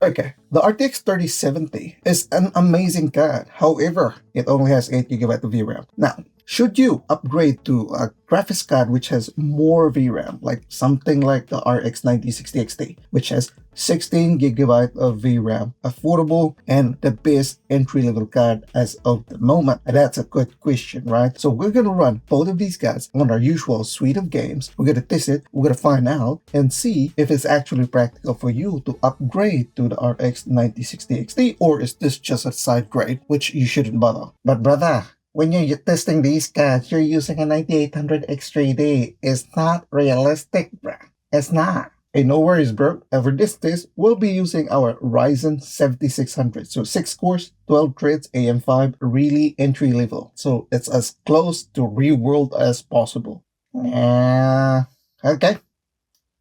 Okay, the RTX 3070 is an amazing card. However, it only has 8 GB of VRAM. Now, should you upgrade to a graphics card which has more VRAM, like something like the RX 9060 XT, which has 16 GB of VRAM, affordable and the best entry-level card as of the moment? And that's a good question, right? So we're gonna run both of these cards on our usual suite of games. We're gonna test it, we're gonna find out and see if it's actually practical for you to upgrade to the RX 9060 XT, or is this just a side grade, which you shouldn't bother. But brother, when you're testing these cards, you're using a 9800 X3D. It's not realistic, bruh. It's not. Hey, no worries, bro. And for this test, we'll be using our Ryzen 7600. So 6 cores, 12 threads, AM5, really entry level. So it's as close to real world as possible. Okay.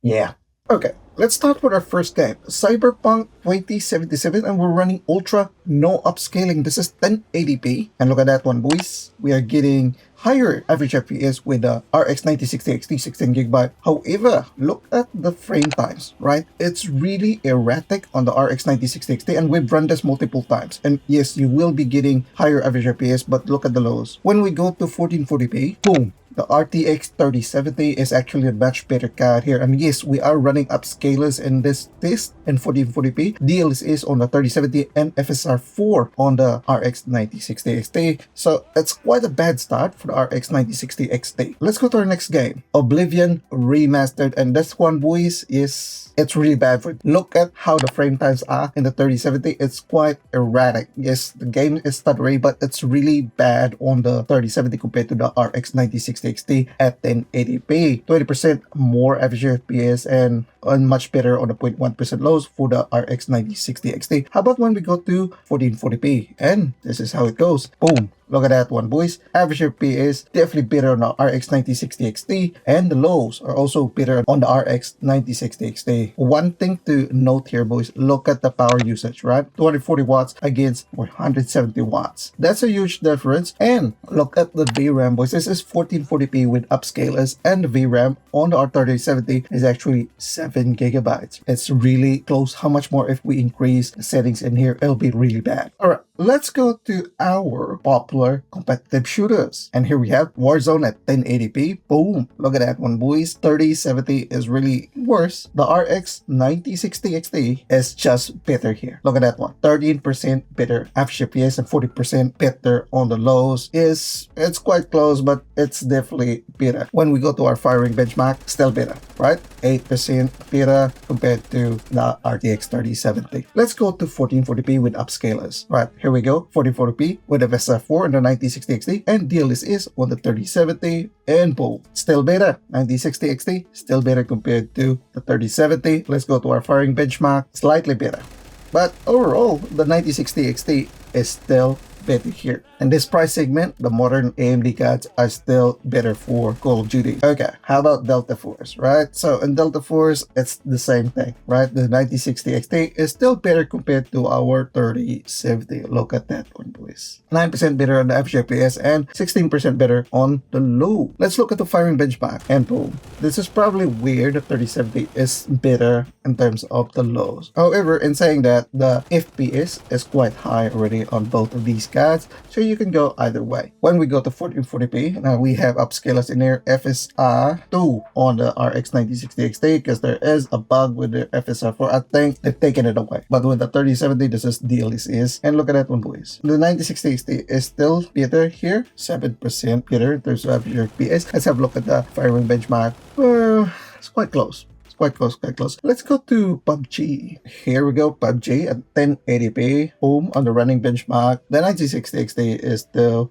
Yeah. Okay, let's start with our first game, CyberPunk 2077, and we're running Ultra, no upscaling. This is 1080p, and look at that one, boys. We are getting higher average FPS with the RX 9060 XT 16 GB. However, look at the frame times, right? It's really erratic on the RX 9060 XT, and we've run this multiple times. And yes, you will be getting higher average FPS, but look at the lows. When we go to 1440p, boom. The RTX 3070 is actually a much better card here. And yes, we are running upscalers in this test in 1440p. DLSS on the 3070 and FSR4 on the RX 9060 XT. So it's quite a bad start for the RX 9060 XT. Let's go to our next game, Oblivion Remastered. And this one, boys, it's really bad for it. Look at how the frame times are in the 3070. It's quite erratic. Yes, the game is stuttery, but it's really bad on the 3070 compared to the RX 9060 XT at 1080p. 20% more average FPS and much better on the 0.1% lows for the RX 9060 XT. How about when we go to 1440p? And this is how it goes. Boom. Look at that one, boys. Average FPS definitely better on the RX 9060 XT, and the lows are also better on the RX 9060 XT. One thing to note here, boys, look at the power usage, right? 240 watts against 170 watts. That's a huge difference. And look at the VRAM, boys. This is 1440p with upscalers, and the VRAM on the R3070 is actually 7 GB. It's really close. How much more if we increase the settings in here? It'll be really bad. All right, let's go to our popular competitive shooters. And here we have Warzone at 1080p. Boom. Look at that one, boys. 3070 is really worse. The RX 9060 XT is just better here. Look at that one. 13% better average FPS and 40% better on the lows. It's quite close, but it's definitely better. When we go to our firing benchmark, still better, right? 8% better compared to the RTX 3070. Let's go to 1440p with upscalers. Right, here we go. 1440p with FSR4 on the 9060 XT, and DLSS on the 3070, and boom, still better. 9060 XT, still better compared to the 3070. Let's go to our firing benchmark, slightly better. But overall, the 9060 XT is still better here. In this price segment, the modern AMD cards are still better for Call of Duty. Okay, how about Delta Force, right? So in Delta Force, it's the same thing, right? The 9060 XT is still better compared to our 3070. Look at that one, boys. 9% better on the average FPS and 16% better on the low. Let's look at the firing benchmark, and boom. This is probably weird that 3070 is better in terms of the lows. However, in saying that, the FPS is quite high already on both of these cards, so you can go either way. When we go to 1440p, now we have upscalers in there, FSR2 on the RX 9060 XT, because there is a bug with the FSR4. I think they've taken it away. But with the 3070, this is DLSS. And look at that one, boys. The 9060 XT is still better here, 7% better in terms of average FPS. Let's have a look at the firing benchmark. It's quite close. Quite close. Let's go to PUBG. Here we go, PUBG at 1080p. Boom, on the running benchmark. The 9060 XT is still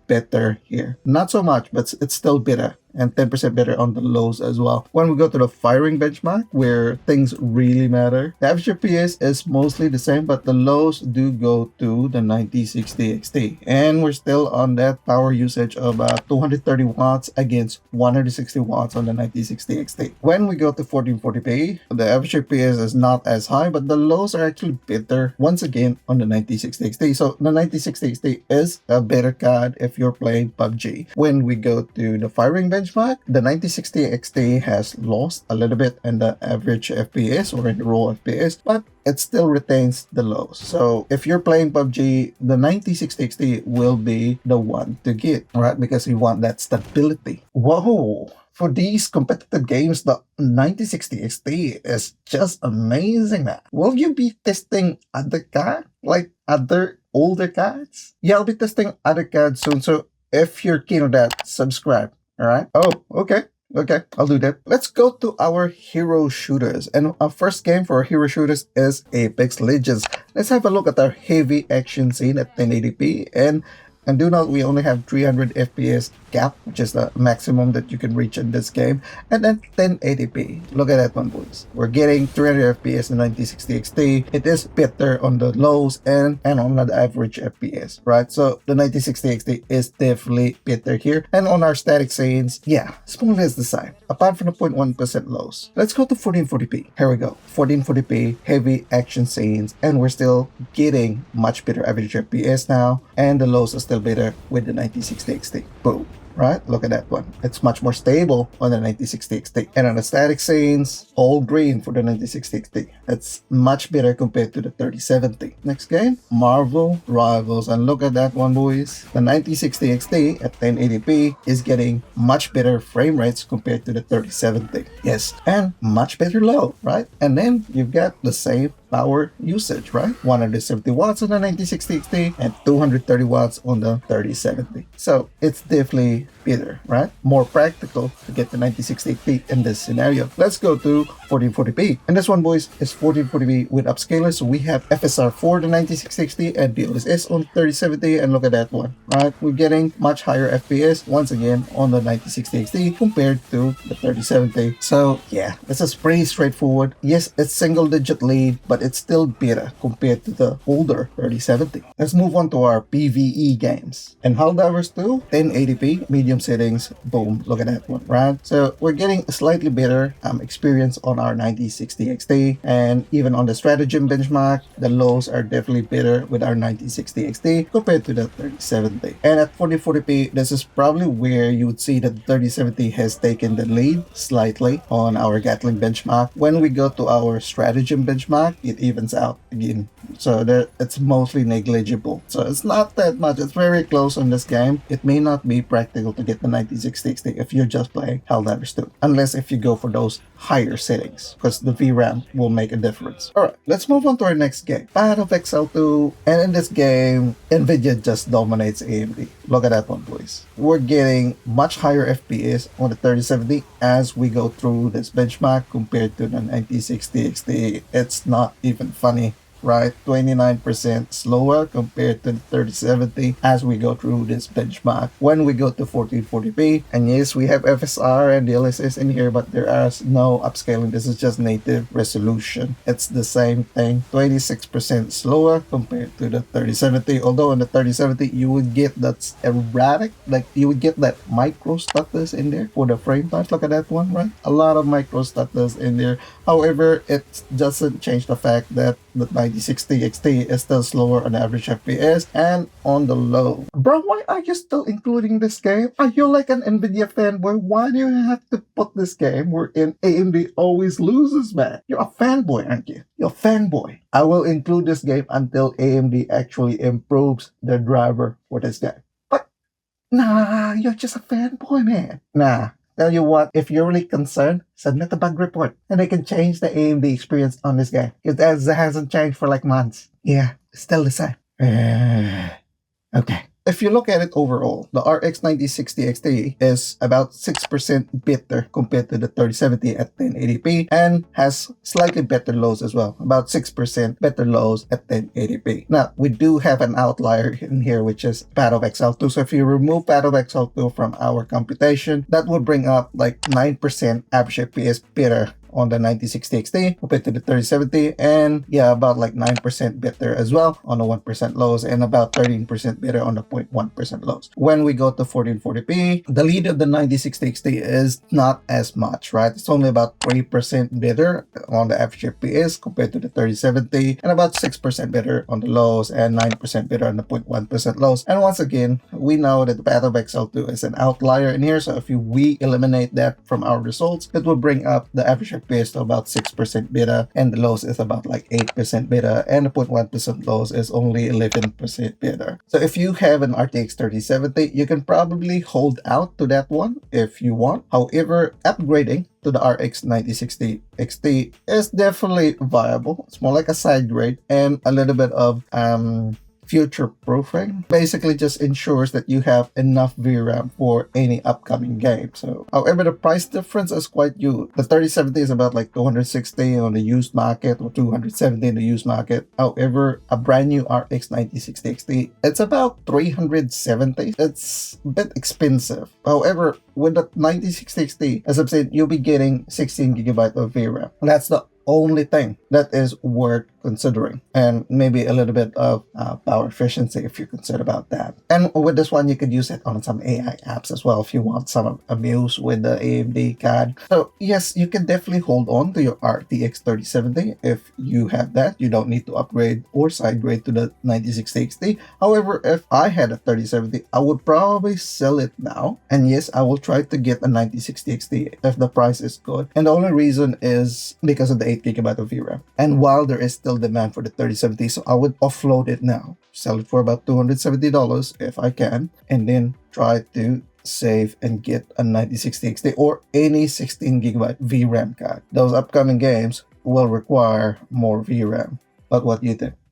better here. Not so much, but it's still better. And 10% better on the lows as well. When we go to the firing benchmark, where things really matter, the average FPS is mostly the same, but the lows do go to the 9060 XT. And we're still on that power usage of 230 watts against 160 watts on the 9060 XT. When we go to 1440p, the average FPS is not as high, but the lows are actually better once again on the 9060 XT. So the 9060 XT is a better card if you're playing PUBG. When we go to the firing benchmark, benchmark, the 9060 XT has lost a little bit in the average FPS or in the raw FPS, but it still retains the lows. So if you're playing PUBG, the 9060 XT will be the one to get, right? Because you want that stability. Whoa! For these competitive games, the 9060 XT is just amazing, man. Will you be testing other cards? Like other older cards? Yeah, I'll be testing other cards soon. So if you're keen on that, subscribe. Alright? Oh, okay. Okay, I'll do that. Let's go to our hero shooters. And our first game for our hero shooters is Apex Legends. Let's have a look at our heavy action scene at 1080p. And do note we only have 300 FPS cap, which is the maximum that you can reach in this game. And then 1080p. Look at that one, boys. We're getting 300 FPS in 9060 XT. It is better on the lows and on the average FPS, right? So the 9060 XT is definitely better here. And on our static scenes, yeah, small as the side. Apart from the 0.1% lows. Let's go to 1440p. Here we go. 1440p, heavy action scenes. And we're still getting much better average FPS now. And the lows are still better with the 9060 XT. Boom. Right? Look at that one. It's much more stable on the 9060 XT. And on the static scenes, all green for the 9060 XT. It's much better compared to the 3070. Next game, Marvel Rivals. And look at that one, boys. The 9060 XT at 1080p is getting much better frame rates compared to the 3070. Yes, and much better low, right? And then you've got the same power usage, right? 170 watts on the 9060 XT and 230 watts on the 3070. So it's definitely better, right? More practical to get the 9060 XT in this scenario. Let's go to 1440p. And this one, boys, is 1440p with upscaler. So we have FSR for the 9060 XT and DLSS on 3070. And look at that one, right? We're getting much higher FPS once again on the 9060 XT compared to the 3070. So yeah, this is pretty straightforward. Yes, it's single digit lead, but it's still better compared to the older 3070. Let's move on to our PvE games. And Helldivers 2, 1080p, medium settings, boom, look at that one, right? So we're getting a slightly better experience on our 9060 XT, and even on the stratagem benchmark, the lows are definitely better with our 9060 XT compared to the 3070. And at 1440p, this is probably where you would see that the 3070 has taken the lead slightly on our Gatling benchmark. When we go to our stratagem benchmark, it evens out again, so that it's mostly negligible. So it's not that much. It's very close on this game. It may not be practical to get the 9060 XT if you're just playing Helldivers 2, unless if you go for those higher settings, because the VRAM will make a difference. Alright, let's move on to our next game, Path of Exile 2. And in this game, Nvidia just dominates AMD. Look at that one, boys. We're getting much higher FPS on the 3070 as we go through this benchmark compared to the 9060 XT. It's not even funny, right? 29% slower compared to the 3070 as we go through this benchmark. When we go to 1440p, and yes, we have FSR and DLSS in here, but there is no upscaling. This is just native resolution. It's the same thing. 26% slower compared to the 3070. Although in the 3070, you would get that erratic, like you would get that micro stutters in there for the frame times. Look at that one, right? A lot of micro stutters in there. However, it doesn't change the fact that the 9060 XT is still slower on average FPS and on the low. Bro, why are you still including this game? Are you like an Nvidia fanboy? Why do you have to put this game wherein AMD always loses, man? You're a fanboy, aren't you? You're a fanboy. I will include this game until AMD actually improves the driver for this game. But, nah, you're just a fanboy, man. Nah. Tell you what, if you're really concerned, submit a bug report and they can change the AMD experience on this game. Because it hasn't changed for like months. Yeah, still the same. Okay. If you look at it overall, the RX 9060 XT is about 6% better compared to the 3070 at 1080p and has slightly better lows as well, about 6% better lows at 1080p. Now, we do have an outlier in here, which is Path of Exile 2. So if you remove Path of Exile 2 from our computation, that would bring up like 9% average FPS better on the 9060 XT compared to the 3070, and yeah, about like 9% better as well on the 1% lows, and about 13% better on the 0.1% lows. When we go to 1440p, the lead of the 9060 XT is not as much, right? It's only about 3% better on the average FPS compared to the 3070, and about 6% better on the lows, and 9% better on the 0.1% lows. And once again, we know that the Path of Exile 2 is an outlier in here, so if we eliminate that from our results, it will bring up the average FPS to about 6% beta, and the lows is about like 8% beta, and the 0.1% lows is only 11% beta. So if you have an RTX 3070, you can probably hold out to that one if you want. However, upgrading to the RX 9060 XT is definitely viable. It's more like a side grade and a little bit of future proofing. Basically just ensures that you have enough VRAM for any upcoming game. So however, the price difference is quite huge. The 3070 is about like 260 on the used market, or 270 in the used market. However, a brand new RX 9060 XT, it's about 370. It's a bit expensive. However, with the 9060 XT, as I've said, you'll be getting 16GB of VRAM. That's the only thing that is worth considering, and maybe a little bit of power efficiency if you're concerned about that. And with this one, you could use it on some AI apps as well if you want some amuse with the AMD card. So yes, you can definitely hold on to your RTX 3070 if you have that. You don't need to upgrade or side grade to the 9060 XT. However, if I had a 3070, I would probably sell it now, and yes, I will try to get a 9060 XT if the price is good. And the only reason is because of the 8GB of VRAM, and while there is still demand for the 3070, so I would offload it now, sell it for about $270 if I can, and then try to save and get a 9060 XT or any 16GB VRAM card. Those upcoming games will require more VRAM. But what do you think?